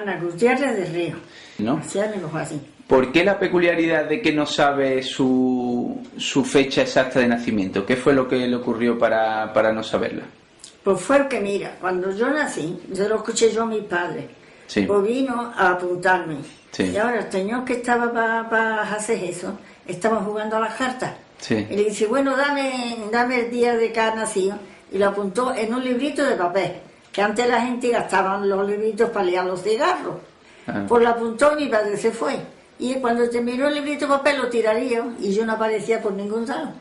Ana Gutiérrez del Río. ¿No? Sí, amigos, así. ¿Por qué la peculiaridad de que no sabe su fecha exacta de nacimiento? ¿Qué fue lo que le ocurrió para no saberla? Pues fue que, mira, cuando yo nací, yo lo escuché yo a mi padre. Sí. Pues vino a apuntarme. Sí. Y ahora el señor que estaba para hacer eso, estaba jugando a las cartas. Sí. Y le dice, bueno, dame el día de cada nacido. Y lo apuntó en un librito de papel, que antes la gente gastaban los libritos para liar los cigarros. Pues lo apuntó y mi padre se fue. Y cuando terminó el librito de papel lo tiraría y yo no aparecía por ningún lado.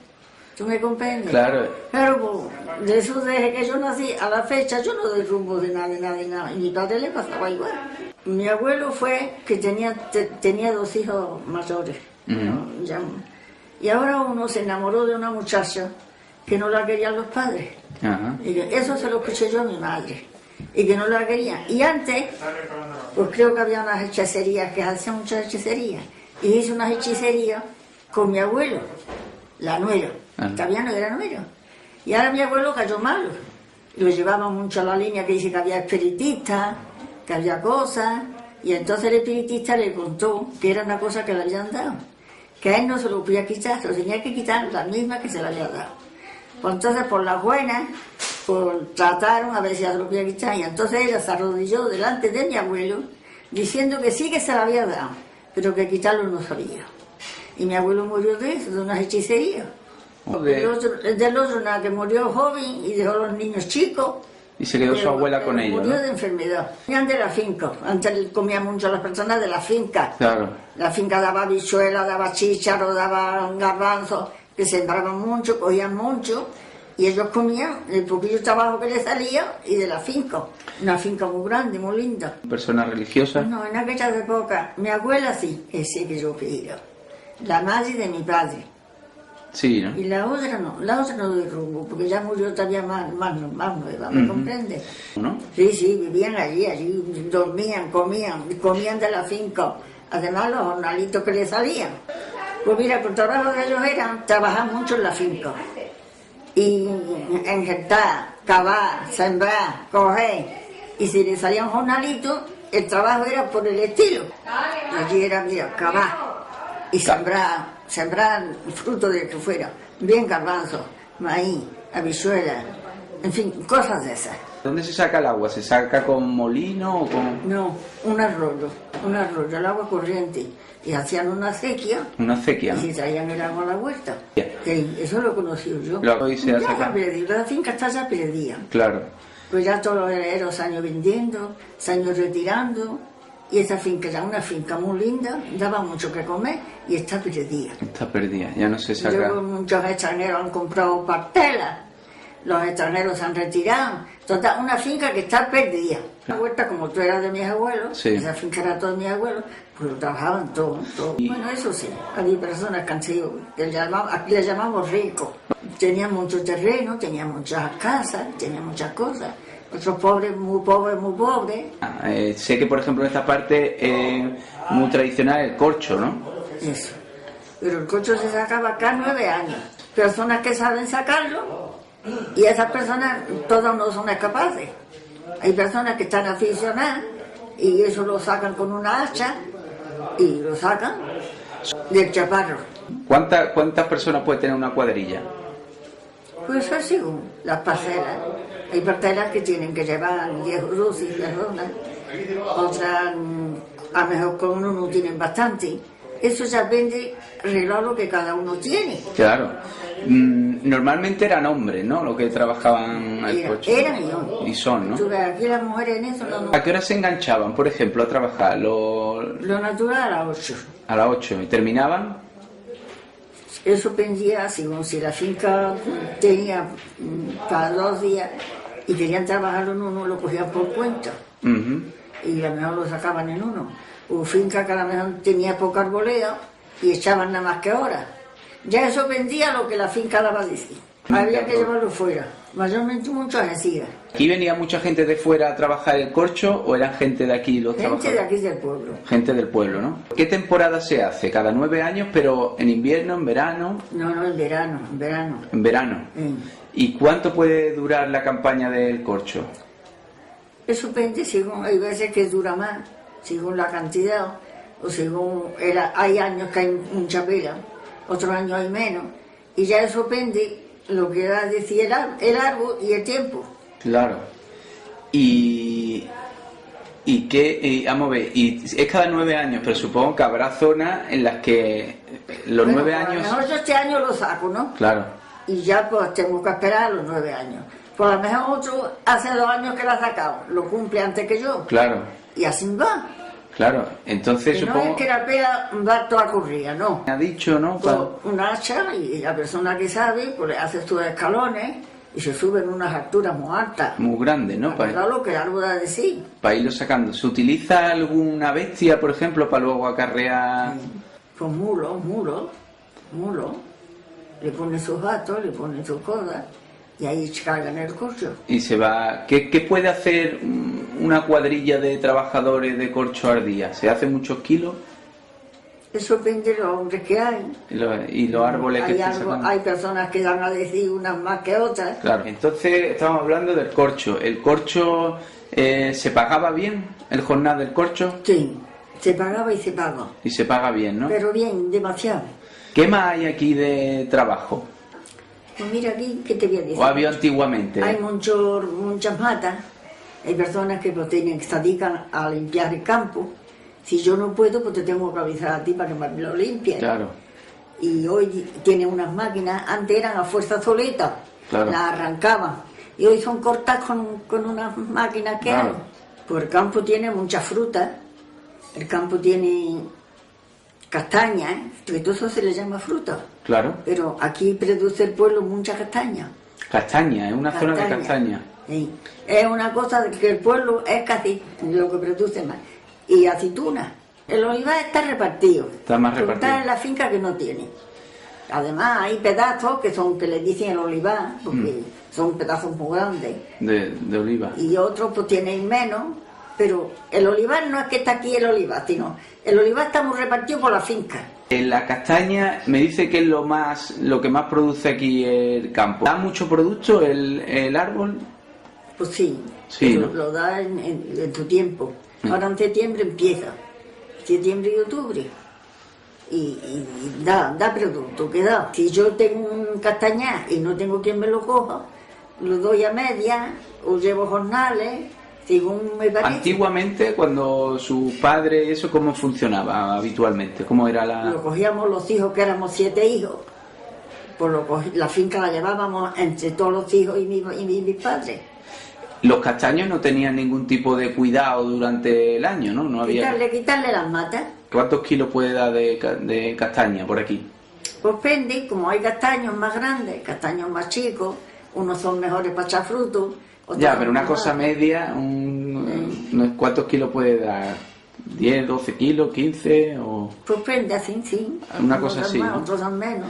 ¿Tú me comprendes? Claro. Pero pues, de eso desde que yo nací a la fecha yo no doy rumbo de nada. Y mi padre le pasaba igual. Mi abuelo fue que tenía 2 hijos mayores. ¿No? Y ahora uno se enamoró de una muchacha que no la querían los padres. Y eso se lo escuché yo a mi madre. Y que no la querían. Y antes, pues creo que había unas hechicerías, que hacían muchas hechicerías. Y hice unas hechicerías con mi abuelo, la nuera. Todavía no era nuera. Y ahora mi abuelo cayó malo. Y lo llevaba mucho a la línea que dice que había espiritistas, que había cosas. Y entonces el espiritista le contó que era una cosa que le habían dado. Que a él no se lo podía quitar, se lo tenía que quitar la misma que se le había dado. Pues entonces, por las buenas, pues trataron a ver si se lo podía quitar. Y entonces ella se arrodilló delante de mi abuelo, diciendo que sí que se la había dado, pero que quitarlo no sabía. Y mi abuelo murió de eso, de unas hechicerías. Del otro nada, que murió joven y dejó a los niños chicos. Y se quedó su abuela con ellos, murió ¿no? de enfermedad. Venían de la finca. Antes comían mucho las personas de la finca. Claro. La finca daba habichuelas, daba chícharos, daba garbanzos, que sembraban mucho, cogían mucho. Y ellos comían el poquillo trabajo que les salía y de la finca. Una finca muy grande, muy linda. ¿Persona religiosa? No, en aquella época. Mi abuela sí, ese que yo quiero. La madre de mi padre. Sí, ¿no? Y la otra no doy rumbo, porque ya murió todavía más nueva, ¿me comprende? ¿No? Sí, vivían allí dormían, comían de la finca, además los jornalitos que les salían. Pues mira, el trabajo de ellos era trabajar mucho en la finca, y enjertar, cavar, sembrar, coger, y si les salía un jornalito, el trabajo era por el estilo. Allí era, mira, cavar y sembrar fruto de que fuera, bien garbanzo, maíz, habichuelas, en fin, cosas de esas. ¿Dónde se saca el agua? ¿Se saca con molino o con...? No, un arroyo, el agua corriente. Y hacían una acequia. Una acequia, ¿no? Y se traían el agua a la huerta. Yeah. Sí, eso lo he conocido yo. Ya la finca está ya perdida. Claro. Pues ya todos los herederos se han ido vendiendo, se han ido retirando. Y esa finca era una finca muy linda, daba mucho que comer y está perdida. Está perdida, ya no se saca. Luego muchos extranjeros han comprado parcelas, los extranjeros se han retirado. Total, una finca que está perdida. La huerta, como tú eras de mis abuelos, sí. Esa finca era de mis abuelos, pues lo trabajaban todo. Bueno, eso sí, había personas que han sido, aquí les llamamos ricos. Tenían mucho terreno, tenían muchas casas, tenían muchas cosas. Otros pobres, muy pobres. Sé que, por ejemplo, en esta parte es muy tradicional el corcho, ¿no? Eso. Pero el corcho se sacaba acá 9 años. Personas que saben sacarlo, y esas personas todas no son capaces. Hay personas que están aficionadas y eso lo sacan con una hacha y lo sacan del chaparro. ¿Cuántas personas puede tener una cuadrilla? Pues eso según las parcelas. Hay parcelas que tienen que llevar 10 o 12 personas, otras a lo mejor con uno no tienen bastante. Eso ya depende arreglar lo que cada uno tiene. Claro. Normalmente eran hombres, ¿no? Los que trabajaban al coche. Eran y son, ¿no? Aquí las mujeres en eso no. ¿A qué hora se enganchaban, por ejemplo, a trabajar? Lo natural a las 8. A las 8. ¿Y terminaban? Eso pendía, según si la finca tenía para 2 días y querían trabajar en uno, lo cogían por cuenta. Y a lo mejor lo sacaban en uno. O finca que a lo mejor tenía poca arboleda y echaban nada más que horas. Ya eso vendía lo que la finca daba de sí. Había que llevarlo fuera, mayormente muchas hacían. ¿Aquí venía mucha gente de fuera a trabajar el corcho o eran gente de aquí los trabajadores? Gente de aquí del pueblo. Gente del pueblo, ¿no? ¿Qué temporada se hace? ¿Cada 9 años, pero en invierno, en verano? No, en verano. ¿En verano? Sí. ¿Y cuánto puede durar la campaña del corcho? Eso depende, según hay veces que dura más según la cantidad, o según hay años que hay mucha pela, otros años hay menos, y ya eso depende lo que va a decir el árbol y el tiempo. Claro. Y vamos a ver, y es cada 9 años, pero supongo que habrá zonas en las que los 9 años... A lo mejor yo este año lo saco, ¿no? Claro. Y ya pues tengo que esperar los 9 años. Por lo mejor otro hace 2 años que lo ha sacado, lo cumple antes que yo. Claro. Y así va. Claro, entonces Y supongo... no es que la pela va toda corrida, no. Me ha dicho, ¿no? Pues un hacha y la persona que sabe, pues le hace sus escalones y se suben unas alturas muy altas. Muy grande, ¿no? Para lo que el árbol da de sí. Para irlo sacando. ¿Se utiliza alguna bestia, por ejemplo, para luego acarrear...? Pues mulo. Le pone sus gatos, le pone sus cosas y ahí cargan el corcho. Y se va... ¿Qué puede hacer una cuadrilla de trabajadores de corcho al día? ¿Se hace muchos kilos? Eso depende de los hombres que hay. Y los árboles que estén sacando. Hay personas que dan a decir unas más que otras. Claro. Entonces estamos hablando del corcho. ¿El corcho se pagaba bien? ¿El jornal del corcho? Sí, se pagaba y se paga. Y se paga bien, ¿no? Pero bien, demasiado. ¿Qué más hay aquí de trabajo? Pues mira aquí, ¿qué te voy a decir? ¿O había antiguamente? Hay muchas matas. Hay personas que pues, se dedican a limpiar el campo. Si yo no puedo, pues te tengo que avisar a ti para que me lo limpies. Claro. Y hoy tienen unas máquinas, antes eran a fuerza solita, claro. Las arrancaban. Y hoy son cortas con unas máquinas que claro. hay. Pues el campo tiene muchas frutas, el campo tiene castañas, que todo eso se le llama fruta. Claro. Pero aquí produce el pueblo muchas castañas. Castaña, es una zona de castaña. Sí. Es una cosa que el pueblo es casi lo que produce más. Y aceituna. El olivar está repartido. Está más repartido. Está en la finca que no tiene. Además hay pedazos que le dicen el olivar, porque son pedazos muy grandes. De oliva. Y otros pues tienen menos, pero el olivar no es que está aquí el olivar, sino el olivar está muy repartido por la finca. En la castaña me dice que es lo que más produce aquí el campo. ¿Da mucho producto el árbol? Pues sí, ¿no? Lo da en tu tiempo. Ahora en septiembre empieza, septiembre y octubre, y da producto, que da. Si yo tengo un castañar y no tengo quien me lo coja, lo doy a media, o llevo jornales, según me parece. Antiguamente, cuando sus padres, ¿eso cómo funcionaba habitualmente? ¿Cómo era la...? Lo cogíamos los hijos, que éramos 7 hijos, pues la finca la llevábamos entre todos los hijos y mis padres. Los castaños no tenían ningún tipo de cuidado durante el año, ¿no? No había... Quitarle las matas. ¿Cuántos kilos puede dar de castaña por aquí? Pues depende, como hay castaños más grandes, castaños más chicos, unos son mejores para echar frutos. Ya, pero una cosa media, ¿cuántos kilos puede dar? ¿10, 12 kilos, 15 o...? Pues depende, así, sí. Una cosa así, más, ¿no? Otros dan menos.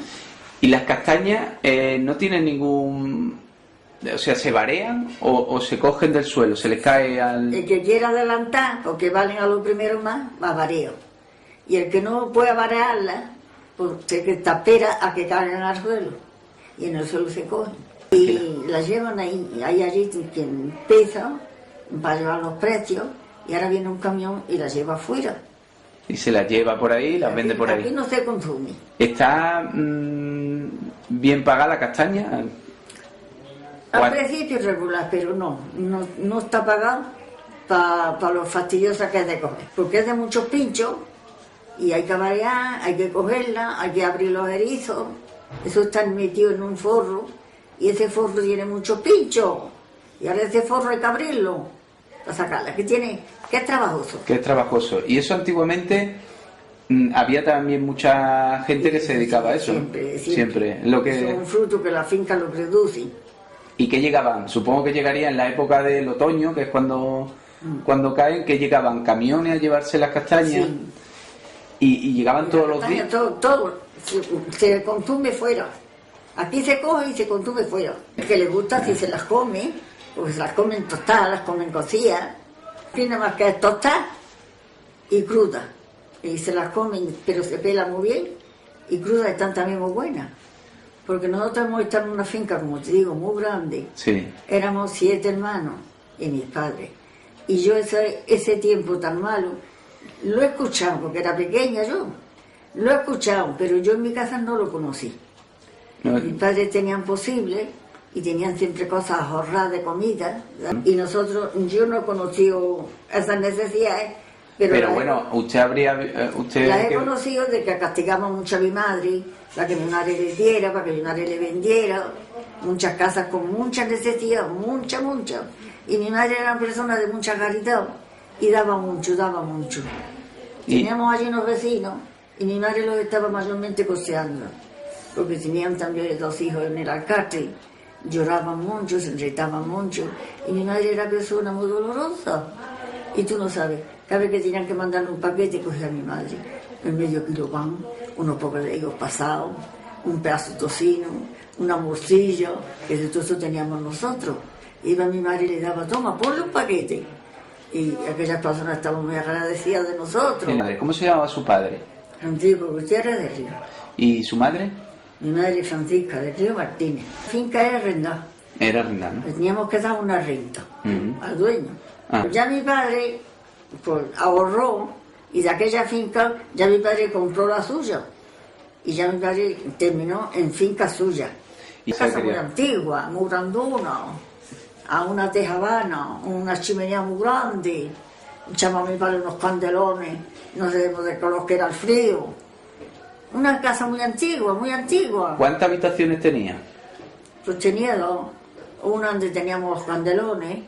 ¿Y las castañas no tienen ningún... O sea, ¿se varean o se cogen del suelo? ¿Se les cae al...? El que quiera adelantar, porque valen a lo primero más vareo. Y el que no pueda varearla, pues se que espera a que caigan al suelo. Y en el suelo se cogen. Y las llevan ahí. Y hay allí quien pesa para llevar los precios. Y ahora viene un camión y las lleva afuera. Y se las lleva por ahí y las vende por ahí. Aquí no se consume. ¿Está bien pagada la castaña? Al principio regular, pero no está pagado para lo fastidiosa que es de coger. Porque es de muchos pinchos y hay que variar, hay que cogerla, hay que abrir los erizos. Eso está metido en un forro y ese forro tiene muchos pinchos. Y ahora ese forro hay que abrirlo para sacarla, que es trabajoso. Que es trabajoso. Y eso antiguamente había también mucha gente que se dedicaba a eso. Siempre. Es un fruto que la finca lo produce. ¿Y qué llegaban? Supongo que llegaría en la época del otoño, que es cuando caen, que llegaban camiones a llevarse las castañas. Sí. Y llegaban todos los días. Todo se consume fuera. Aquí se coge y se consume fuera. El que le gusta si se las come, porque se las comen tostadas, las comen cocidas. Tiene más que tostadas y crudas. Y se las comen, pero se pelan muy bien. Y crudas están también muy buenas. Porque nosotros hemos estado en una finca, como te digo, muy grande. Sí. Éramos 7 hermanos y mis padres. Y yo ese tiempo tan malo, Lo he escuchado, porque era pequeña yo. Lo he escuchado, pero yo en mi casa no lo conocí. No. Mis padres tenían posible y tenían siempre cosas ahorradas de comida. Y nosotros, yo no he conocido esas necesidades. Pero bueno, usted habría... Las he conocido de que castigamos mucho a mi madre, para que mi madre le diera, para que mi madre le vendiera. Muchas casas con mucha necesidad, mucha. Y mi madre era una persona de mucha caridad y daba mucho. Teníamos allí unos vecinos y mi madre los estaba mayormente costeando, porque tenían también 2 hijos en el alcatre, lloraban mucho, se enretaban mucho, y mi madre era persona muy dolorosa. Y tú no sabes, cada vez que tenían que mandarle un paquete, cogía a mi madre el medio kilo pan, unos pocos de ellos pasados, un pedazo de tocino, una morcilla, que de todo eso teníamos nosotros. Iba mi madre y le daba, toma, ponle un paquete. Y aquellas personas estaban muy agradecidas de nosotros. ¿Cómo se llamaba su padre? Francisco Gutiérrez del Río. ¿Y su madre? Mi madre Francisca del Río Martínez. La finca era arrendada. Era arrendada, ¿no? Teníamos que dar una renta al dueño. Ah. Ya mi padre pues, ahorró y de aquella finca ya mi padre compró la suya. Y ya mi padre terminó en finca suya. ¿Y Una casa muy antigua, muy grandona, a una tejabana, una chimenea muy grande. Echamos a mi padre unos candelones, no sé de color que era el frío. Una casa muy antigua. ¿Cuántas habitaciones tenía? Pues tenía 2. Una donde teníamos los candelones,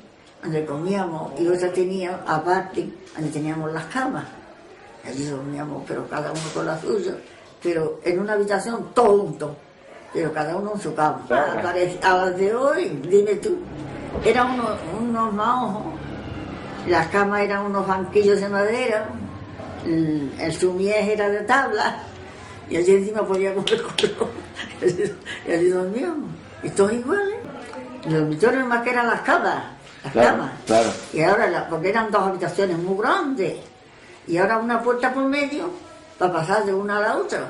donde comíamos, y otra tenía, aparte, donde teníamos las camas. Allí dormíamos, pero cada uno con la suya. Pero en una habitación todo junto, pero cada uno en su cama. A las de hoy, dime tú, eran unos mahojos, las camas eran unos banquillos de madera, el sumier era de tabla, y allí encima podíamos color, y allí dormíamos, y todos iguales. Los dormitorios más que eran las camas. Claro. Y ahora, porque eran 2 habitaciones muy grandes, y ahora una puerta por medio para pasar de una a la otra.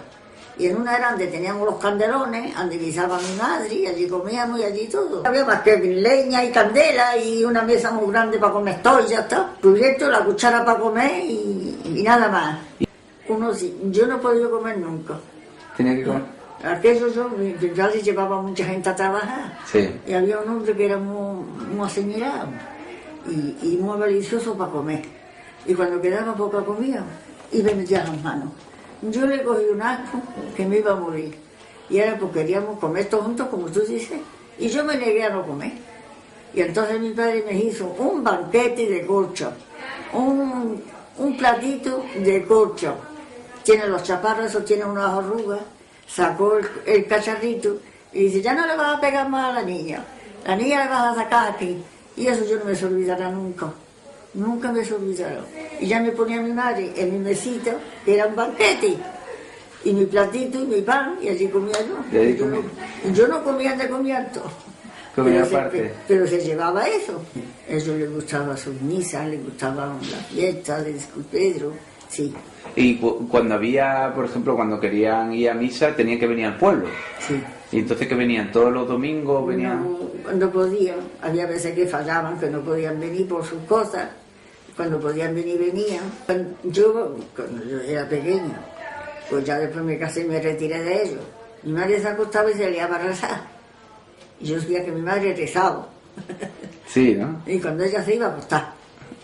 Y en una era donde teníamos los candelones, donde guisaba mi madre, y allí comíamos y allí todo. Había más que leña y candela y una mesa muy grande para comer todo y ya está. Proyecto, la cuchara para comer y nada más. Yo no he podido comer nunca. ¿Tenía que comer? Aquello mi padre llevaba mucha gente a trabajar. Sí. Y había un hombre que era muy acelerado y muy delicioso para comer. Y cuando quedaba poca comida, iba y metía las manos. Yo le cogí un asco que me iba a morir. Y era porque queríamos comer todos juntos, como tú dices. Y yo me negué a no comer. Y entonces mi padre me hizo un banquete de corcho, un platito de corcho. Tiene los chaparros, eso tiene unas arrugas. Sacó el cacharrito y dice, ya no le vas a pegar más a la niña le vas a sacar aquí. Y eso yo no me se olvidará nunca. Nunca me se olvidará. Y ya me ponía mi madre en mi mesita, que era un banquete, y mi platito y mi pan, y allí comía yo. Yo no comía de comer todo. Comía aparte. Pero se llevaba eso. Eso le gustaba sus misas, le gustaban las fiestas de Pedro, sí. Y cuando había, por ejemplo, cuando querían ir a misa, tenían que venir al pueblo. Sí. Y entonces que venían todos los domingos, venían... No, cuando podían, había veces que fallaban, que no podían venir por sus cosas. Cuando podían venir, venían. Cuando yo era pequeña, pues ya después me casé y me retiré de ellos. Mi madre se acostaba y se liaba a rezar. Y yo sabía que mi madre rezaba. Sí, ¿no? Y cuando ella se iba a acostar.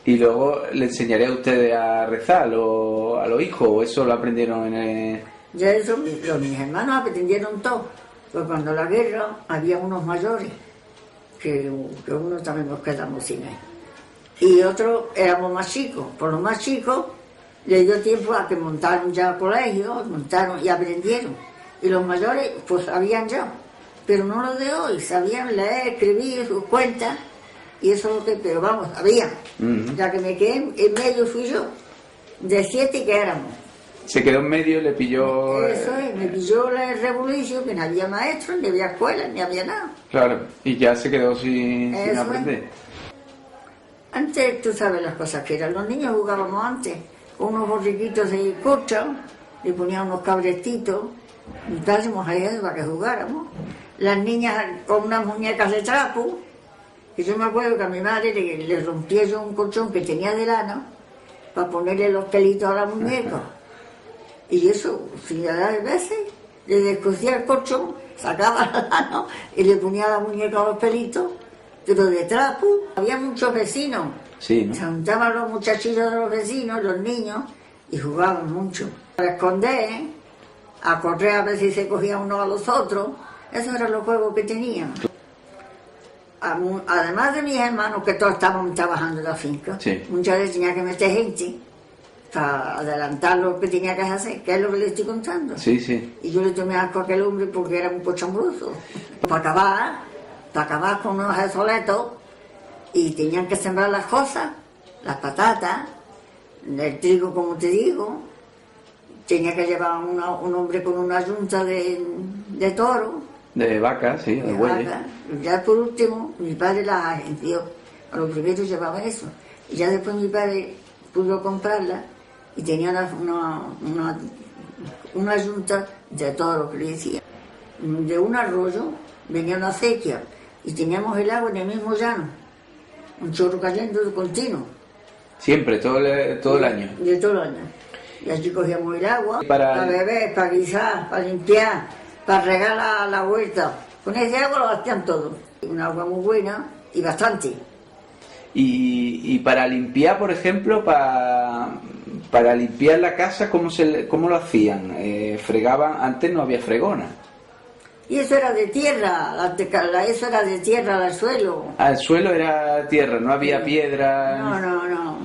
Y luego le enseñaré a ustedes a rezar a los hijos, o eso lo aprendieron en el... Ya eso, mis hermanos aprendieron todo. Pues cuando la guerra había unos mayores, que unos también nos quedamos sin él. Y otros éramos más chicos. Por los más chicos les dio tiempo a que montaron ya colegios, montaron y aprendieron. Y los mayores pues sabían ya, pero no los de hoy, sabían leer, escribir sus cuentas. Y eso es lo que, pero vamos, sabían. Ya que me quedé en medio fui yo, de 7 que éramos. Se quedó en medio y le pilló... Eso es, me pilló la revolución, que no había maestros, ni había escuela, ni había nada. Claro, y ya se quedó sin aprender. Antes, tú sabes las cosas que eran, los niños jugábamos antes, con unos borriquitos de corcho, le ponían unos cabretitos, y estábamos ahí para que jugáramos. Las niñas con unas muñecas de trapo, y yo me acuerdo que a mi madre le rompí yo un colchón que tenía de lana, para ponerle los pelitos a la muñeca. Y eso, ciudad de veces, le descosía el colchón, sacaba la mano y le ponía a la muñeca los pelitos, pero de trapo. Había muchos vecinos. Sí, ¿no? Se juntaban los muchachillos de los vecinos, los niños, y jugaban mucho. Para esconder, a correr a ver si se cogían unos a los otros, esos eran los juegos que tenían. Además de mis hermanos, que todos estaban trabajando en la finca, sí, muchas veces tenía que meter gente para adelantar lo que tenía que hacer, que es lo que le estoy contando. Sí, sí. Y yo le tomé asco a aquel hombre porque era un pochambroso. Para acabar con unos azoletos, y tenían que sembrar las cosas, las patatas, el trigo, como te digo. Tenía que llevar un hombre con una yunta de toro. De vaca, sí, de bueyes. Ya por último, mi padre las agenció. A lo primero llevaba eso. Y ya después mi padre pudo comprarla y tenía una yunta de toro, que le decía. De un arroyo venía una acequia y teníamos el agua en el mismo llano. Un chorro cayendo de continuo. Siempre, todo el año. De todo el año. Y allí cogíamos el agua Para beber, para guisar, para limpiar, para regar la huerta. Con ese agua lo hacían todo. Un agua muy buena y bastante. Y para limpiar, por ejemplo, para limpiar la casa, ¿cómo lo hacían? Fregaban, antes no había fregona. Y eso era de tierra, eso era de tierra al suelo. El suelo era tierra, no había piedra. No.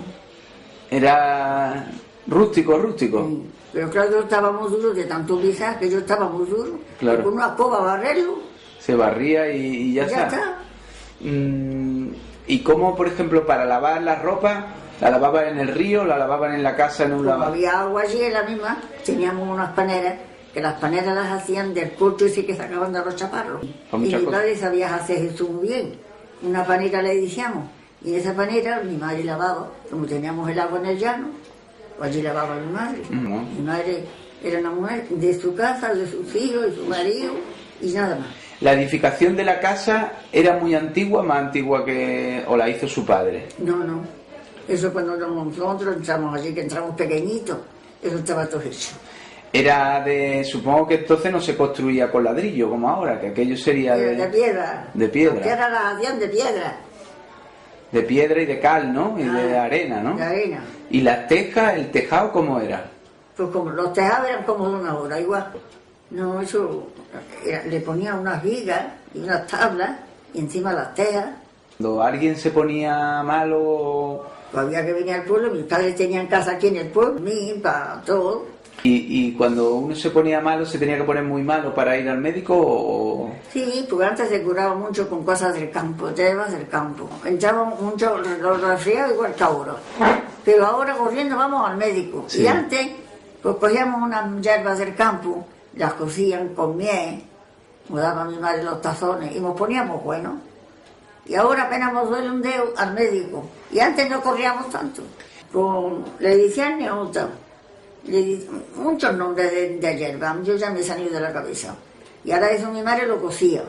Era rústico. Sí. Pero claro, yo estaba muy duro de tanto pisar, que yo estaba muy duro. Claro. Y con una escoba barrerlo. Se barría y ya está. ¿Y cómo, por ejemplo, para lavar la ropa, la lavaban en el río, la lavaban en la casa en un lavabo? Había agua allí en la misma, teníamos unas paneras, que las paneras las hacían del corcho ese que sacaban de los chaparros. Y mi padre sabía hacer eso muy bien. Una panera le decíamos, y en esa panera mi madre lavaba, como teníamos el agua en el llano, pues allí lavaba mi madre. Mi madre era una mujer de su casa, de sus hijos, de su marido, y nada más. ¿La edificación de la casa era muy antigua, más antigua o la hizo su padre? No. Eso cuando nosotros entramos allí, que entramos pequeñitos, eso estaba todo hecho. Supongo que entonces no se construía con ladrillo como ahora, que aquello sería de piedra. De piedra. Las piedras las hacían de piedra. De piedra y de cal, ¿no? Y de arena, ¿no? De arena. ¿Y las tejas, el tejado, cómo era? Pues como los tejados eran como de una hora, igual. No, eso le ponían unas vigas y unas tablas y encima las tejas. Cuando alguien se ponía malo... Pues había que venir al pueblo, mis padres tenían casa aquí en el pueblo, mí, para todo. ¿Y cuando uno se ponía malo, se tenía que poner muy malo para ir al médico o...? Sí, porque antes se curaba mucho con cosas del campo, hierbas del campo. Entraban mucho los resfriados igual que ahora. Pero ahora corriendo vamos al médico. Sí. Y antes, pues cogíamos unas hierbas del campo, las cocían con miel, nos daba mi madre los tazones y nos poníamos buenos. Y ahora apenas nos duele un dedo al médico. Y antes no corríamos tanto. Le decían neota, muchos nombres de hierba, yo ya me he salido de la cabeza. Y ahora eso mi madre lo cocía.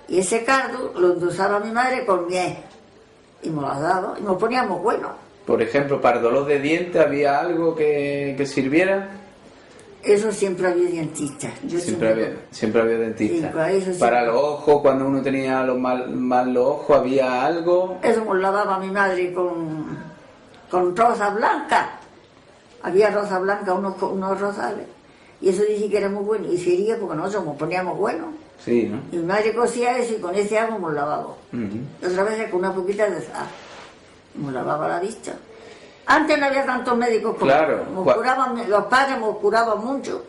Y ese cardo lo endulzaba mi madre con miel. Y nos las daba y nos poníamos buenos. Por ejemplo, para el dolor de dientes, ¿había algo que sirviera? Eso siempre había dentistas. Siempre había dentistas. Sí, para los ojos, cuando uno tenía mal los ojos, ¿había algo? Eso nos lavaba mi madre con rosa blanca. Había rosa blanca, unos rosales. Y eso dice que era muy bueno. Y sería porque nosotros nos poníamos buenos. Sí, ¿no? Y mi madre cosía eso y con ese agua nos lavaba. Y otra vez con una poquita de sal. Nos lavaba la vista. Antes no había tantos médicos como claro. Los padres nos curaban mucho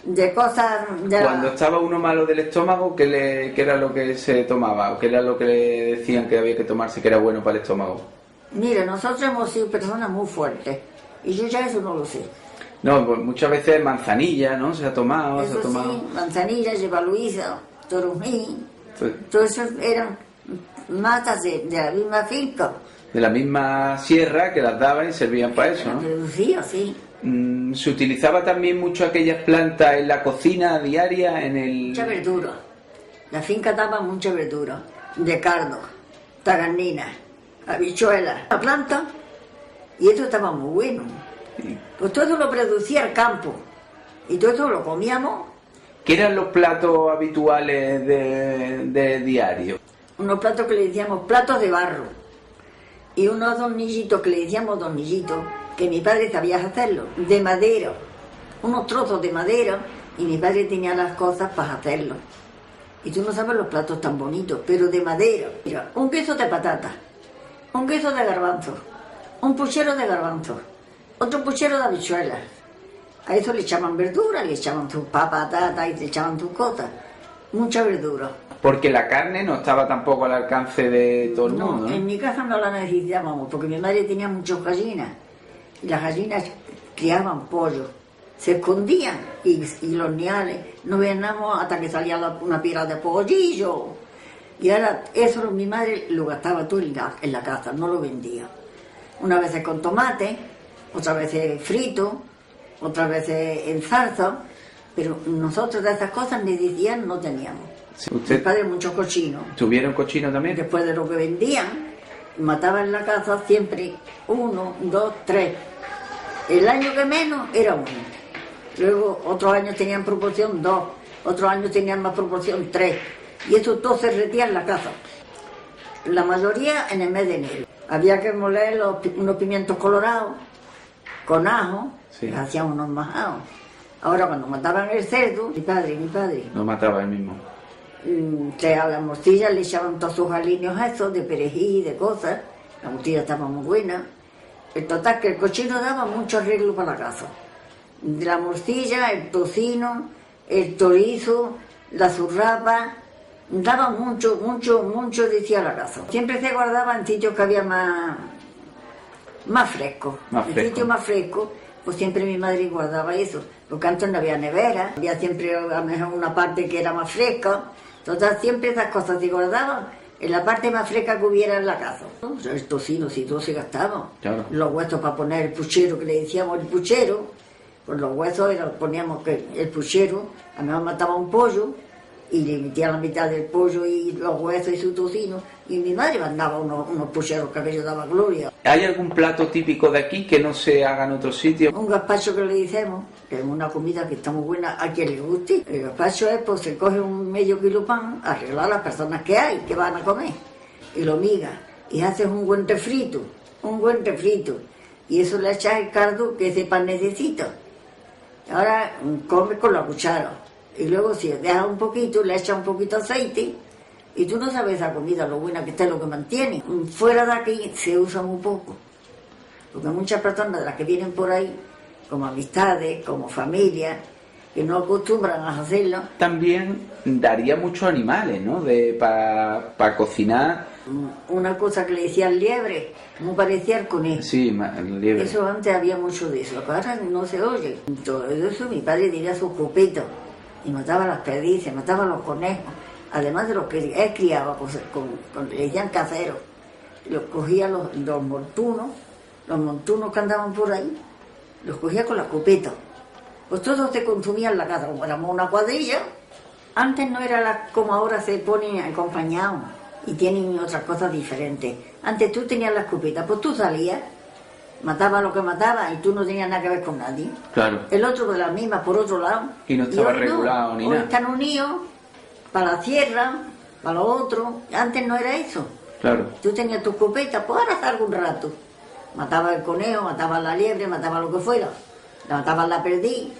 de cosas... Cuando estaba uno malo del estómago, ¿qué era lo que se tomaba? ¿O qué era lo que le decían que había que tomarse que era bueno para el estómago? Mire, nosotros hemos sido personas muy fuertes. Y yo ya eso no lo sé. No, pues muchas veces manzanilla, ¿no? Se ha tomado. Sí, manzanilla, lleva Luisa, torumí. Todo eso eran matas de la misma finca. De la misma sierra que las daban y servían para eso, ¿no? Producía, sí. ¿Se utilizaba también mucho aquellas plantas en la cocina diaria? Mucha verdura. La finca daba mucha verdura. De cardo, tagarnina, habichuelas. La planta Y esto estaba muy bueno. Pues todo lo producía el campo. Y todo eso lo comíamos. ¿Qué eran los platos habituales de diario? Unos platos que le decíamos platos de barro. Y unos tornillitos que le decíamos tornillitos, que mi padre sabía hacerlo, de madera. Unos trozos de madera, y mi padre tenía las cosas para hacerlo. Y tú no sabes los platos tan bonitos, pero de madera. Mira, un queso de patata, un queso de garbanzo, un puchero de garbanzo, otro puchero de habichuelas. A eso le echaban verdura, le echaban sus patatas y le echaban sus cosas. Mucha verdura. Porque la carne no estaba tampoco al alcance de todo el mundo, ¿no? En mi casa no la necesitábamos, porque mi madre tenía muchas gallinas. Y las gallinas criaban pollo. Se escondían y los niales no veníamos hasta que salía una pila de pollillo. Y ahora eso mi madre lo gastaba todo en la casa, no lo vendía. Una vez con tomate, otra vez frito, otra vez en salsa, pero nosotros de esas cosas ni decían no teníamos. Sí, ¿usted Mi padre mucho cochino. tuvieron cochino también? Después de lo que vendían, mataban en la casa siempre 1, 2, 3. El año que menos era 1. Luego otros años tenían proporción 2, otros años tenían más proporción 3. Y eso todo se retía en la casa. La mayoría en el mes de enero. Había que moler unos pimientos colorados con ajo, sí. Hacían unos majados. Ahora cuando mataban el cerdo, mi padre. Lo mataba él mismo. A la morcilla le echaban todos sus aliños esos de perejil y de cosas. La morcilla estaba muy buena. El total que el cochino daba mucho arreglo para la casa. De la morcilla, el tocino, el chorizo, la zurrapa, daba mucho decía la casa. Siempre se guardaba en sitios que había más fresco. En sitios más frescos, pues siempre mi madre guardaba eso. Porque antes no había nevera, había siempre a lo mejor una parte que era más fresca. Entonces siempre esas cosas se guardaban en la parte más fresca que hubiera en la casa. El tocino, si todo se gastaba. Claro. Los huesos para poner el puchero, que le decíamos el puchero, pues los huesos poníamos que el puchero, a mí me mataba un pollo y le metía la mitad del pollo y los huesos y su tocino, y mi madre mandaba unos pucheros que aquello daba gloria. ¿Hay algún plato típico de aquí que no se haga en otro sitio? Un gazpacho que le decimos, que es una comida que está muy buena a quien le guste. El gazpacho es, pues se coge un medio kilo de pan, arreglar a las personas que hay, que van a comer, y lo miga, y haces un buen refrito, y eso le echas el caldo que ese pan necesita. Ahora come con la cuchara, y luego si dejas un poquito, le echas un poquito de aceite, y tú no sabes esa comida, lo buena que está, lo que mantiene. Fuera de aquí se usa muy poco, porque muchas personas de las que vienen por ahí, como amistades, como familia, que no acostumbran a hacerlo. También daría muchos animales, ¿no? Para cocinar. Una cosa que le decían liebre, muy parecía al conejo. Sí, liebre. Eso antes había mucho de eso, ahora no se oye. Todo eso mi padre tenía sus copetos y mataba las perdices, mataba los conejos, además de los que él criaba, pues, le decían caseros. Los cogía los montunos que andaban por ahí, los cogía con la escopeta. Pues todos se consumían en la casa, como éramos una cuadrilla. Antes no era como ahora se ponen acompañados y tienen otras cosas diferentes. Antes tú tenías la escopeta, pues tú salías, matabas lo que matabas y tú no tenías nada que ver con nadie. Claro. El otro de la misma, por otro lado. Y no estaba regulado ni nada. Hoy están unidos para la sierra, para lo otro. Antes no era eso. Claro. Tú tenías tu escopeta, pues ahora salgo un rato. Mataba el conejo, mataba la liebre, mataba lo que fuera. Mataban la perdiz.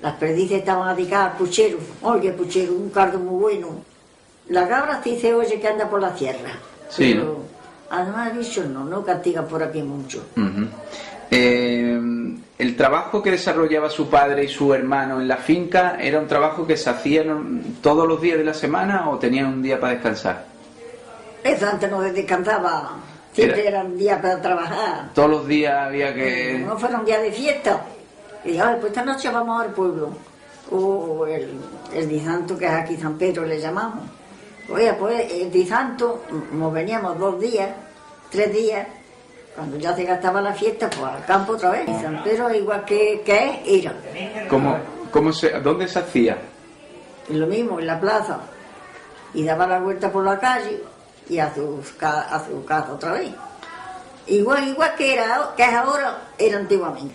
Las perdices estaban dedicadas al puchero. Oye, puchero, un caldo muy bueno. La cabra sí se oye que anda por la sierra. Sí, pero, ¿no? Además, bichos no castigan por aquí mucho. Uh-huh. El trabajo que desarrollaba su padre y su hermano en la finca, ¿era un trabajo que se hacía todos los días de la semana o tenían un día para descansar? Eso antes no se descansaba. Siempre eran días para trabajar. Todos los días había que... No fueron días de fiesta. Y dije, pues esta noche vamos al pueblo. O el Di Santo, que es aquí San Pedro, le llamamos. Oye, pues el Di Santo, nos veníamos 2 días, 3 días. Cuando ya se gastaba la fiesta, pues al campo otra vez. Y San Pedro, igual que es, era. ¿Dónde se hacía? Y lo mismo, en la plaza. Y daba la vuelta por la calle y a su casa otra vez. Igual que que es ahora, era antiguamente.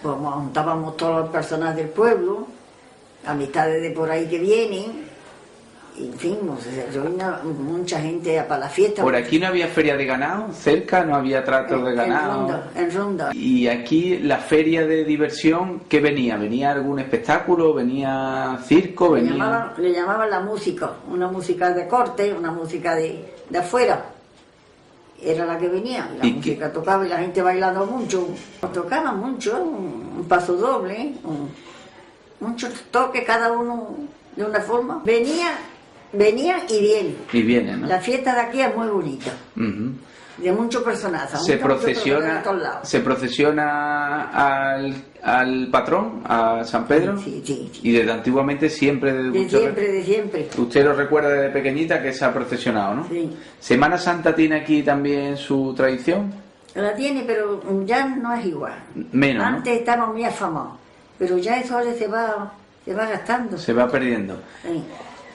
Pues juntábamos todas las personas del pueblo, amistades de por ahí que vienen, y en fin, se reúne mucha gente para la fiesta. ¿Por aquí no había feria de ganado? ¿Cerca no había trato de ganado? En Ronda. ¿Y aquí la feria de diversión qué venía? ¿Venía algún espectáculo? ¿Venía circo? Le llamaban la música, una música de corte, una música de afuera. Era la que venía, la música tocaba y la gente bailando mucho. Tocaban mucho, un paso doble, muchos toques, cada uno de una forma. Venían y vienen. Y vienen, ¿no? La fiesta de aquí es muy bonita. De muchos personajes. Se procesiona al patrón, a San Pedro. Sí. Y desde antiguamente siempre. De siempre. Usted lo recuerda desde pequeñita que se ha procesionado, ¿no? Sí. ¿Semana Santa tiene aquí también su tradición? La tiene, pero ya no es igual. Menos, Antes estaba muy afamado, pero ya eso ahora se va gastando. Se va perdiendo. Sí.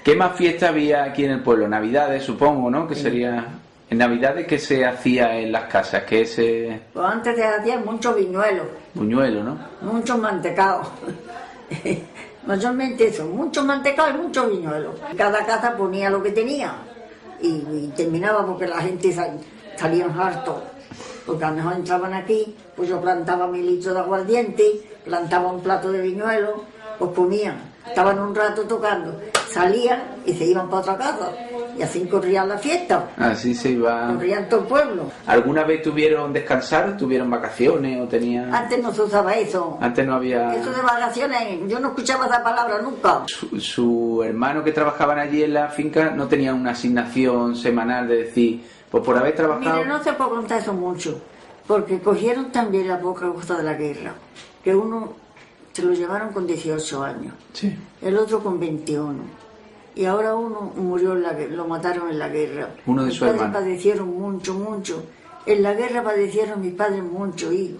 ¿Qué más fiesta había aquí en el pueblo? Navidades, supongo, ¿no? Que sería... En Navidades, ¿qué se hacía en las casas? Pues antes se hacían muchos viñuelos. Buñuelos, ¿no? Muchos mantecados. Mayormente eso, muchos mantecados y muchos viñuelos. Cada casa ponía lo que tenía. Y terminaba porque la gente salían hartos. Porque a lo mejor entraban aquí, pues yo plantaba mi litro de aguardiente, plantaba un plato de viñuelos, pues comían. Estaban un rato tocando, salían y se iban para otra casa. Y así corrían la fiesta. Así se iba. Corrían todo el pueblo. ¿Alguna vez tuvieron descansar? ¿Tuvieron vacaciones o tenían...? Antes no se usaba eso. Antes no había... Eso de vacaciones, yo no escuchaba esa palabra nunca. Su hermano que trabajaban allí en la finca no tenía una asignación semanal de decir, pues por haber trabajado... Mire, no se puede contar eso mucho, porque cogieron también la poca costa de la guerra, que uno se lo llevaron con 18 años, sí. El otro con 21, y ahora uno murió en la guerra, lo mataron en la guerra. Uno de sus hermanos. Mis padres padecieron mucho, en la guerra padecieron mis padres mucho, hijos.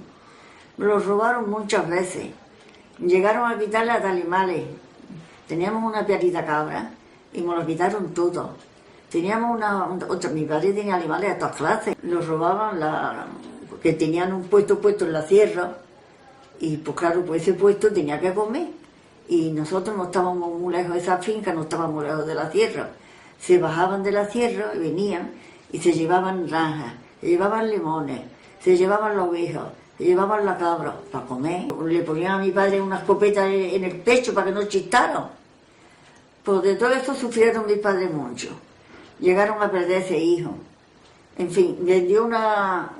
Me los robaron muchas veces, llegaron a quitarle a animales. Teníamos una piarita cabra y me los quitaron todos. Teníamos mi padre tenía animales de todas clases. Los robaban, que tenían un puesto en la sierra, y pues claro, pues ese puesto tenía que comer. Y nosotros no estábamos muy lejos de esa finca, no estábamos muy lejos de la sierra. Se bajaban de la sierra y venían y se llevaban naranjas, se llevaban limones, se llevaban la oveja, se llevaban la cabra para comer. Le ponían a mi padre una escopeta en el pecho para que no chistaran. Pues de todo esto sufrieron mis padres mucho. Llegaron a perder ese hijo. En fin, vendió una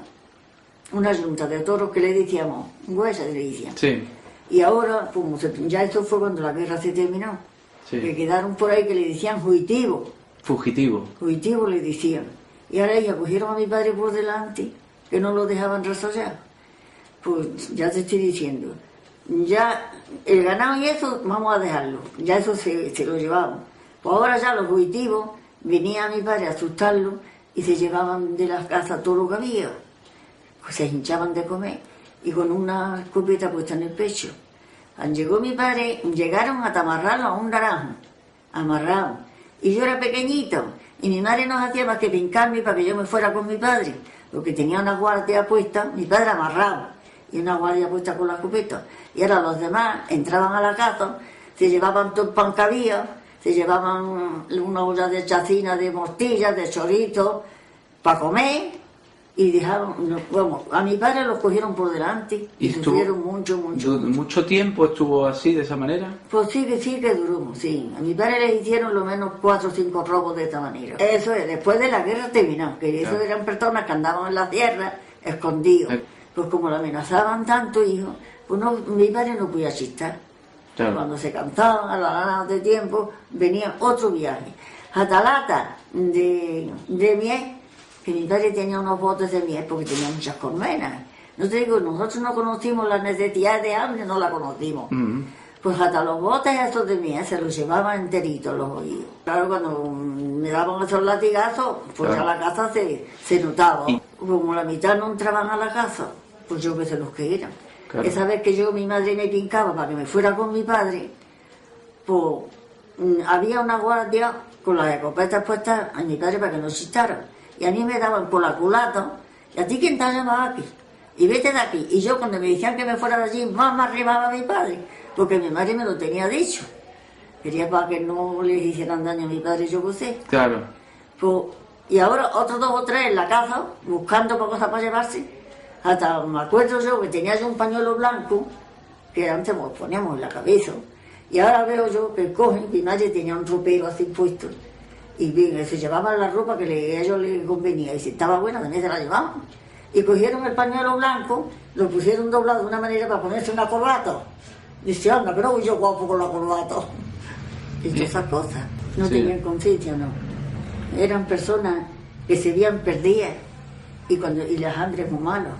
yunta de toros que le decíamos, huesa le decían. Sí. Y ahora, como ya eso fue cuando la guerra se terminó, sí. Que quedaron por ahí que le decían fugitivo. Fugitivo le decían. Y ahora ya cogieron a mi padre por delante, que no lo dejaban resollar. Pues ya te estoy diciendo, ya el ganado y eso vamos a dejarlo, ya eso se lo llevaban. Pues ahora ya los fugitivos venían a mi padre a asustarlo y se llevaban de las casas todo lo que había. Pues se hinchaban de comer y con una escopeta puesta en el pecho. Llegó mi padre, llegaron a amarrarlo a un naranjo, amarrado. Y yo era pequeñito y mi madre no hacía más que pincarme para que yo me fuera con mi padre, porque tenía una guardia puesta, mi padre amarrado, y una guardia puesta con la escopeta. Y ahora los demás entraban a la casa, se llevaban todo el pan que había, se llevaban una olla de chacina, de mortillas, de choritos, para comer, y dejaron, bueno, a mi padre los cogieron por delante, y sufrieron mucho. ¿Mucho tiempo estuvo así, de esa manera? Pues sí que duró, sí. A mi padre le hicieron lo menos 4 o 5 robos de esta manera. Eso es, después de la guerra terminó, que eso eran personas que andaban en la tierra, escondidos. Pues como lo amenazaban tanto, hijo, pues mi padre no podía chistar. Claro. Cuando se cansaban a la gana de tiempo, venía otro viaje. Jatalata de miel, que mi padre tenía unos botes de miel porque tenía muchas colmenas. No te digo, nosotros no conocimos la necesidad de hambre, no la conocimos. Pues hasta los botes esos de miel se los llevaban enteritos los oídos. Claro, cuando me daban esos latigazos, pues a la casa se notaba. Como la mitad no entraban a la casa, pues yo que sé los que eran. Claro. Esa vez que mi madre me pincaba para que me fuera con mi padre, pues había una guardia con las escopetas puestas a mi padre para que no chistara. Y a mí me daban por la culata ¿y a ti quién te ha llamado aquí? Y vete de aquí. Y yo cuando me decían que me fuera de allí, más me arribaba a mi padre, porque mi madre me lo tenía dicho. Quería para que no le hicieran daño a mi padre, yo qué sé. Claro. Pues, y ahora otros 2 o 3 en la casa, buscando cosas para llevarse. Hasta me acuerdo yo que tenía yo un pañuelo blanco, que antes nos poníamos en la cabeza. Y ahora veo yo que cogen, mi madre tenía un ropero así puesto. Y bien, se llevaban la ropa que a ellos les convenía. Y si estaba buena, también se la llevaban. Y cogieron el pañuelo blanco, lo pusieron doblado de una manera para ponerse una corbata. Dice, anda, pero voy yo guapo con la corbata. Y todas esas cosas. No tenían conciencia, no. Eran personas que se veían perdidas y las hambres muy malos.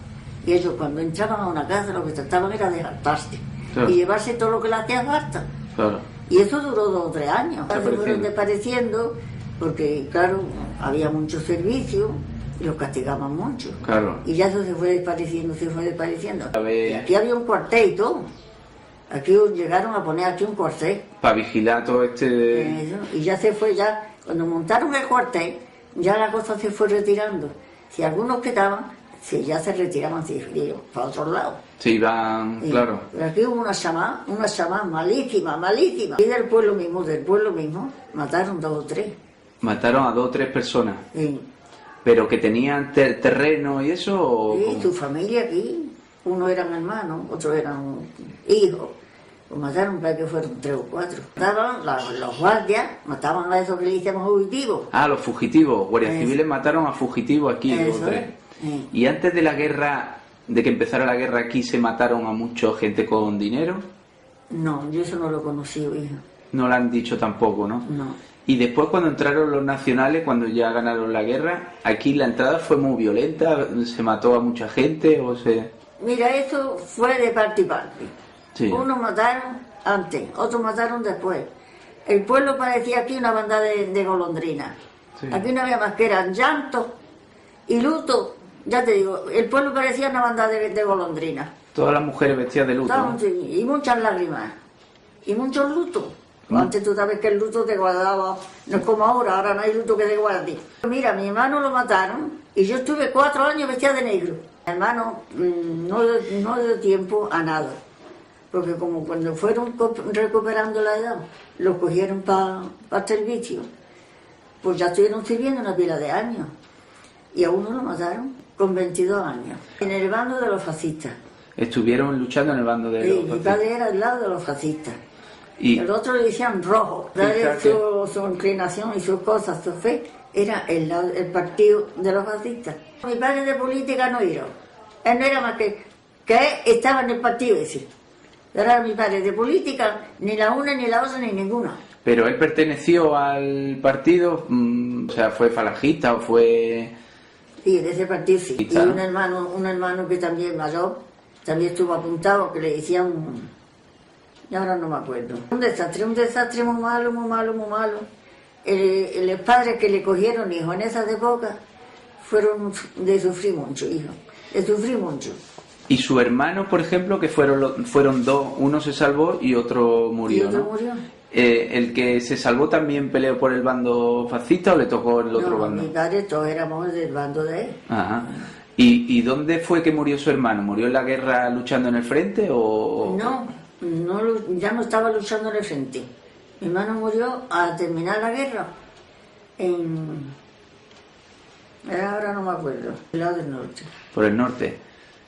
Y ellos cuando entraban a una casa lo que trataban era de hartarse. Claro. Y llevarse todo lo que le hacía falta. Claro. Y eso duró 2 o 3 años. Se fueron desapareciendo porque, claro, había mucho servicio y los castigaban mucho. Claro. Y ya eso se fue desapareciendo, Y aquí había un cuartel y todo. Aquí llegaron a poner aquí un cuartel. Para vigilar todo este... Eso. Y ya se fue, ya cuando montaron el cuartel, ya la cosa se fue retirando. Si algunos quedaban, ya se retiraban para otro lado. Se iban, claro. Pero aquí hubo una chamán malísima. Y del pueblo mismo, mataron 2 o 3. ¿Mataron a 2 o 3 personas? Sí. ¿Pero que tenían terreno y eso? ¿O sí, su familia aquí. Uno eran hermanos, otros eran hijos. Los mataron para que fueron 3 o 4. Mataban los guardias, mataban a esos que le decíamos fugitivos. Ah, los fugitivos. Guardias civiles mataron a fugitivos aquí, 2 o 3. Y antes de la guerra, de que empezara la guerra aquí, ¿se mataron a mucha gente con dinero? No, yo eso no lo conocí, hijo. No lo han dicho tampoco, ¿no? No. Y después cuando entraron los nacionales, cuando ya ganaron la guerra, aquí la entrada fue muy violenta, ¿se mató a mucha gente o se...? Mira, eso fue de parte y parte. Sí. Unos mataron antes, otros mataron después. El pueblo parecía aquí una banda de golondrinas. Sí. Aquí no había más que eran llantos y luto. Ya te digo, el pueblo parecía una banda de golondrinas. Todas las mujeres vestidas de luto, ¿no? Y muchas lágrimas. Y muchos lutos. Antes tú sabes que el luto te guardaba, no es como ahora no hay luto que te guarde. Mira, mi hermano lo mataron y yo estuve 4 años vestida de negro. Mi hermano no dio tiempo a nada, porque como cuando fueron recuperando la edad, los cogieron para servicio, pues ya estuvieron sirviendo una pila de años. Y a uno lo mataron con 22 años, en el bando de los fascistas. Estuvieron luchando en el bando de los fascistas. Mi padre era del lado de los fascistas. Y el otro le decían rojo. Su inclinación y sus cosas, su fe, era el partido de los fascistas. Mi padre de política no era. Él no era más que estaba en el partido ese. Era mi padre de política, ni la una, ni la otra, ni ninguna. Pero él perteneció al partido, o sea, ¿fue falangista o fue...? Sí, de ese partido sí. Y un hermano que también mayor, también estuvo apuntado, que le decían... Y ahora no me acuerdo. Un desastre muy malo. Los padres que le cogieron hijos en esas épocas fueron de sufrir mucho, hijo. De sufrir mucho. ¿Y su hermano, por ejemplo, que fueron 2, uno se salvó y otro murió? ¿Y otro ¿no? murió? ¿El que se salvó también peleó por el bando fascista o le tocó el otro bando? Mi padre todos éramos del bando de él. Ajá. ¿Y dónde fue que murió su hermano? ¿Murió en la guerra luchando en el frente o...? No, ya no estaba luchando en el frente. Mi hermano murió al terminar la guerra ahora no me acuerdo, el lado del norte. Por el norte.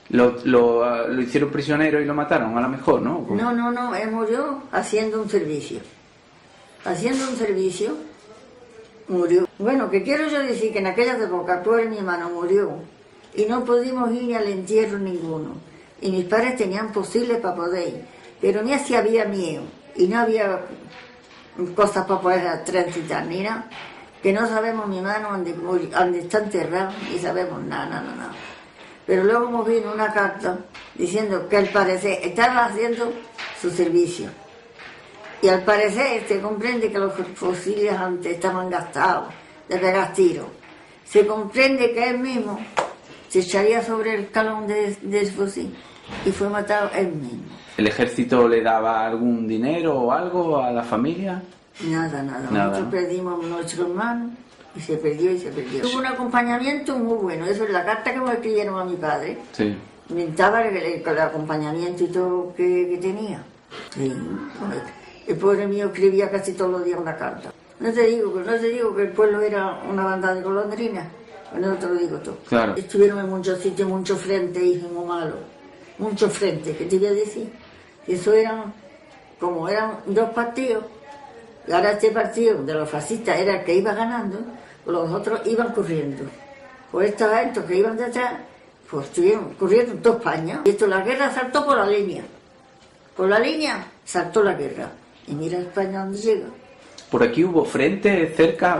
¿Lo hicieron prisionero y lo mataron a lo mejor, no? No, él murió haciendo un servicio. Murió. Bueno, que quiero yo decir que en aquellas épocas mi hermano murió y no pudimos ir ni al entierro ninguno. Y mis padres tenían posibles para poder ir. Pero ni así había miedo y no había cosas para poder transitar ni nada, que no sabemos mi hermano dónde está enterrado, ni sabemos nada. Pero luego hemos visto una carta diciendo que al parecer estaba haciendo su servicio. Y al parecer se comprende que los fusiles antes estaban gastados de pegar tiros. Se comprende que él mismo se echaría sobre el calón del fusil y fue matado él mismo. ¿El ejército le daba algún dinero o algo a la familia? Nada. Nosotros perdimos a nuestro hermano Y se perdió y se perdió. Tuvo un acompañamiento muy bueno, eso es la carta que me escribieron a mi padre. Sí. Inventaba el acompañamiento y todo que tenía. Sí. El pobre mío escribía casi todos los días una carta. No te digo que el pueblo era una banda de golondrinas. No te lo digo todo. Claro. Estuvieron en muchos sitios, muchos frentes, hijo, muy malo. Muchos frentes, ¿qué te voy a decir? Eso eran, como eran dos partidos, y ahora este partido de los fascistas era el que iba ganando, los otros iban corriendo. Pues estos que iban detrás, pues estuvieron corriendo en toda España. Y esto, la guerra saltó por la línea. Por la línea saltó la guerra. Y mira España dónde llega. ¿Por aquí hubo frente cerca?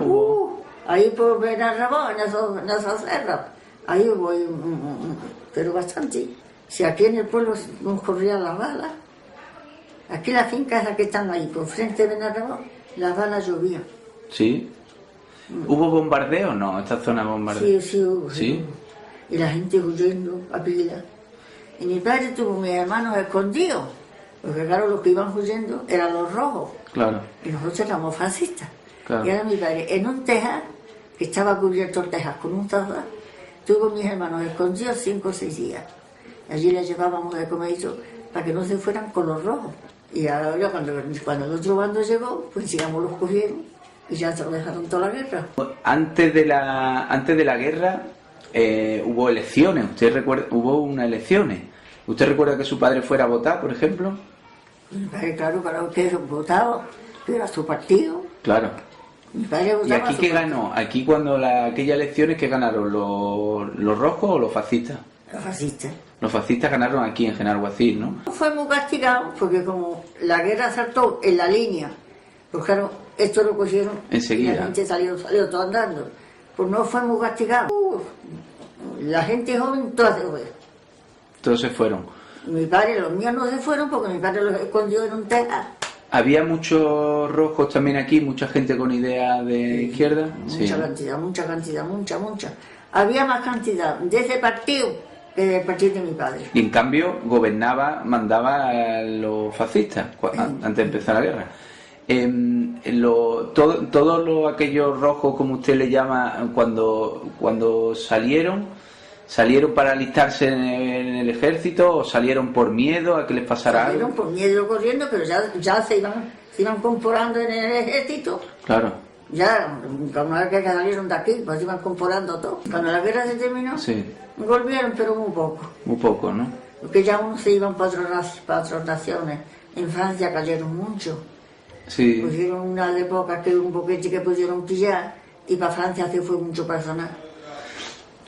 Ahí por Benarrabó, en esas serras. Ahí hubo, pero bastante. Si aquí en el pueblo nos corrían las balas, aquí las fincas que están ahí, por frente de Benarrabó, las balas llovían. ¿Sí? ¿Hubo bombardeo o no? ¿Esta zona bombardeo? Sí, hubo. ¿Sí? Y la gente huyendo a pila. Y mi padre tuvo mis hermanos escondidos, porque claro, los que iban huyendo eran los rojos. Claro. Y nosotros éramos fascistas. Claro. Y era mi padre en un tejar, que estaba cubierto el tejar con un taza, tuvo mis hermanos escondidos 5 o 6 días. Allí les llevábamos de comer para que no se fueran con los rojos. Y ahora cuando el otro bando llegó, pues digamos los cogieron y ya se lo dejaron toda la guerra. Antes de la guerra hubo elecciones. ¿Usted recuerda? Hubo unas elecciones. ¿Usted recuerda que su padre fuera a votar, por ejemplo? Mi padre, claro que votaba, que era su partido. Claro. Mi padre votaba. ¿Y aquí qué ganó? Aquí cuando aquellas elecciones, ¿qué ganaron? ¿Los rojos o los fascistas? Los fascistas. Los fascistas ganaron aquí en Genalhuacil, ¿no? Fue muy castigado porque como la guerra saltó en la línea, pues claro, esto lo cogieron enseguida. Y la gente salió todo andando. Pues no fue muy castigado. La gente joven toda se fue. Todos se fueron. Mi padre, los míos no se fueron porque mi padre los escondió en un tejar. ¿Había muchos rojos también aquí? ¿Mucha gente con idea de izquierda? Mucha cantidad. Había más cantidad de ese partido que del partido de mi padre. Y en cambio mandaba a los fascistas antes de empezar la guerra. Todos aquellos rojos, como usted le llama, cuando salieron para alistarse en el ejército o salieron por miedo a que les pasara algo. Salieron por miedo corriendo, pero ya se iban comporando en el ejército. Claro. Ya, cuando que salieron de aquí, pues iban comporando todo. Cuando la guerra se terminó, sí, volvieron, pero muy poco. Muy poco, ¿no? Porque ya unos se iban para otras naciones. En Francia cayeron mucho. Sí. Pusieron una época que un boquete que pudieron pillar y para Francia se fue mucho personal.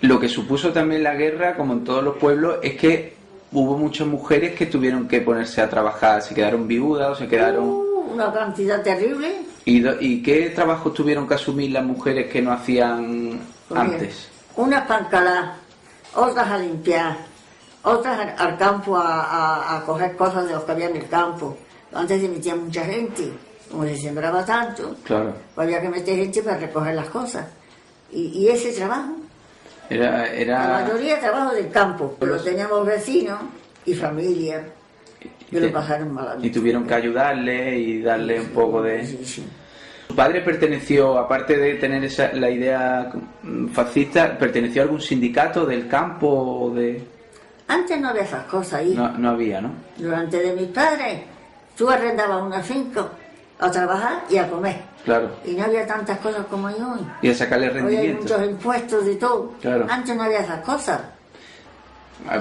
Lo que supuso también la guerra, como en todos los pueblos, es que hubo muchas mujeres que tuvieron que ponerse a trabajar, se quedaron viudas o se quedaron... Una cantidad terrible. ¿Y qué trabajos tuvieron que asumir las mujeres que no hacían antes? Unas para encalar, otras a limpiar, otras al campo a coger cosas de los que había en el campo. Antes se metía mucha gente, como se sembraba tanto, claro, había que meter gente para recoger las cosas. Y ese trabajo, era... la mayoría de trabajo del campo, pero teníamos vecinos y familia que lo pasaron mal. Y tuvieron que ayudarle y darle un poco de... Sí. ¿Su padre perteneció, aparte de tener la idea fascista, perteneció a algún sindicato del campo o de...? Antes no había esas cosas ahí. No había, ¿no? Durante de mis padres, tú arrendabas una finca a trabajar y a comer. Claro. Y no había tantas cosas como hay hoy. Y a sacarle Hoy rendimiento. hay muchos impuestos y todo. Claro. Antes no había esas cosas.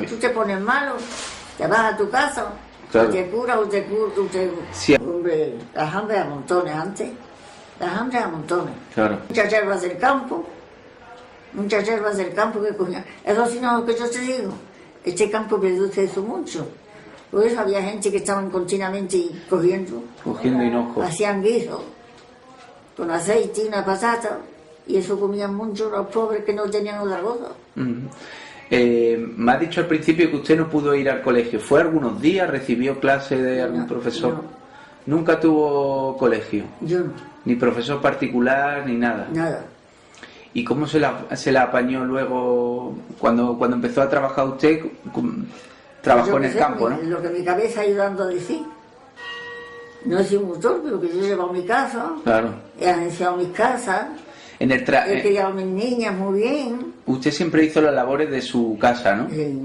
Tú te pones malo, te vas a tu casa, claro, te curas o te... Sí. Hombre, las hambres a montones antes. Las hambres a montones. Claro. Muchas hierbas del campo que cogían. Eso sí, no, lo que yo te digo. Este campo produce eso mucho. Por eso había gente que estaban continuamente cogiendo hinojo. Hacían guiso con aceite y una patata, y eso comían mucho los pobres que no tenían otra cosa. Me ha dicho al principio que usted no pudo ir al colegio. ¿Fue algunos días? ¿Recibió clase de algún profesor? No. ¿Nunca tuvo colegio? Yo no. ¿Ni profesor particular, ni nada? Nada. ¿Y cómo se la apañó luego cuando empezó a trabajar usted? Trabajó en el campo, ¿no? Lo que mi cabeza ha ido dando a decir. No he sido un motor, pero que yo he llevado mi casa. Claro. He anunciado mis casas. En el He criado a mis niñas muy bien. Usted siempre hizo las labores de su casa, ¿no? Sí.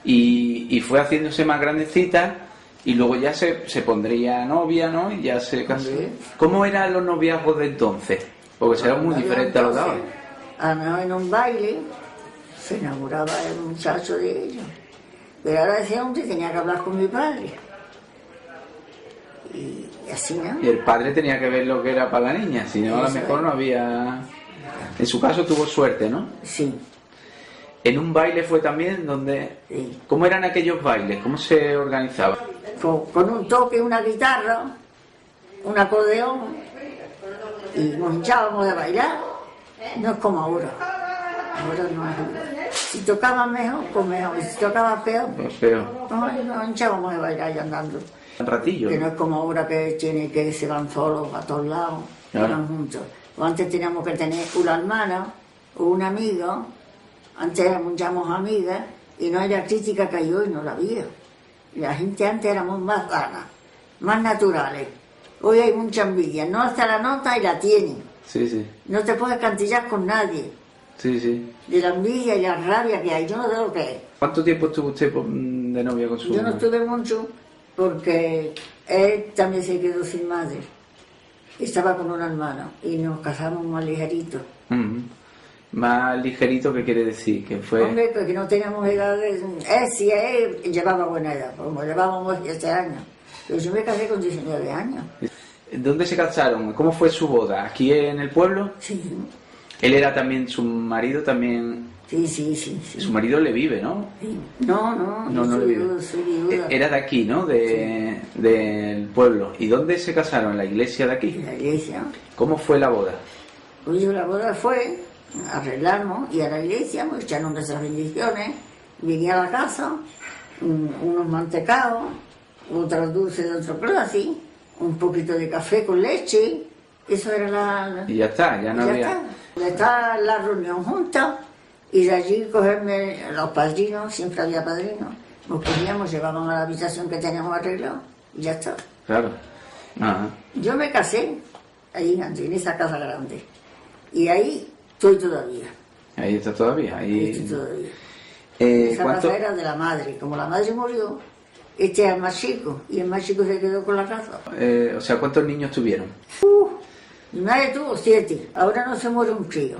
Y fue haciéndose más grandecita y luego ya se pondría novia, ¿no? Y ya se casó. Sí. ¿Cómo eran los noviazgos de entonces? Porque serán muy diferentes a los de ahora. A lo mejor en un baile se enamoraba el muchacho de ellos. Pero ahora decía hombre, tenía que hablar con mi padre. Y así, ¿no? Y el padre tenía que ver lo que era para la niña, si no a lo mejor no había... En su caso tuvo suerte, ¿no? Sí. En un baile fue también donde... Sí. ¿Cómo eran aquellos bailes? ¿Cómo se organizaba? Con un toque, una guitarra, un acordeón, y nos hinchábamos de bailar. No es como ahora. Ahora no es igual. Si tocaba mejor, pues mejor. Y si tocaba peor, Pues peor. nos hinchábamos de bailar y andando. Un ratillo. Que no es como ahora que se van solos a todos lados, Claro. van juntos. O antes teníamos que tener una hermana o un amigo, antes éramos muchas amigas, y no era crítica que hay hoy, no la había. La gente antes éramos más sana, más naturales. Hoy hay mucha envidia, no hasta la nota y la tienen. Sí, sí. No te puedes cantillar con nadie. Sí, sí. De la envidia y la rabia que hay, yo no sé lo que es. ¿Cuánto tiempo estuvo usted de novia con su Yo no estuve mucho porque él también se quedó sin madre. Estaba con un hermano y nos casamos más ligeritos. Más ligerito, ¿qué quiere decir? Que fue... Hombre, porque no teníamos edades. Él llevaba buena edad, como llevábamos 7 años. Pero yo me casé con 19 años. ¿Dónde se casaron? ¿Cómo fue su boda? ¿Aquí en el pueblo? Sí, Él era también, su marido también... sí. Su marido le vive, ¿no? Sí. No, No, no le vive. soy viuda. Era de aquí, ¿no? Del pueblo. ¿Y dónde se casaron? ¿En la iglesia de aquí? En la iglesia. ¿Cómo fue la boda? Pues yo, la boda fue, arreglamos, y a la iglesia, pues echaron nuestras bendiciones, llegué a la casa, unos mantecados, otros dulces de otro clase, un poquito de café con leche, eso era la... Y ya está, ya no ya había... está. Está la reunión junta, y de allí cogerme los padrinos, siempre había padrinos, nos cogíamos, llevaban a la habitación que teníamos arreglado, y ya está. Claro. Ajá. Yo me casé ahí en esa casa grande, y ahí estoy todavía. Ahí está todavía. Ahí estoy todavía. Eh, Esa ¿cuánto- casa era de la madre. Como la madre murió, este era el más chico. Y el más chico se quedó con la casa. o sea, ¿cuántos niños tuvieron? Mi madre tuvo 7. Ahora no se muere un crío.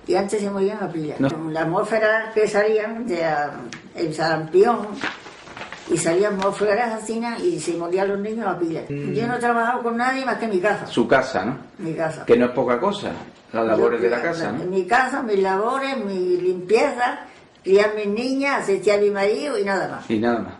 Y antes se morían a pila. No. Las atmósferas que salían del sarampión, y salían atmósferas así, y se morían los niños a pila. Yo no he trabajado con nadie más que en mi casa. Su casa, ¿no? Mi casa. Que no es poca cosa, las labores Yo de la crié- casa, ¿no? En mi casa, mis labores, mi limpieza, criar mis niñas, asistir a mi marido y nada más. Y nada más.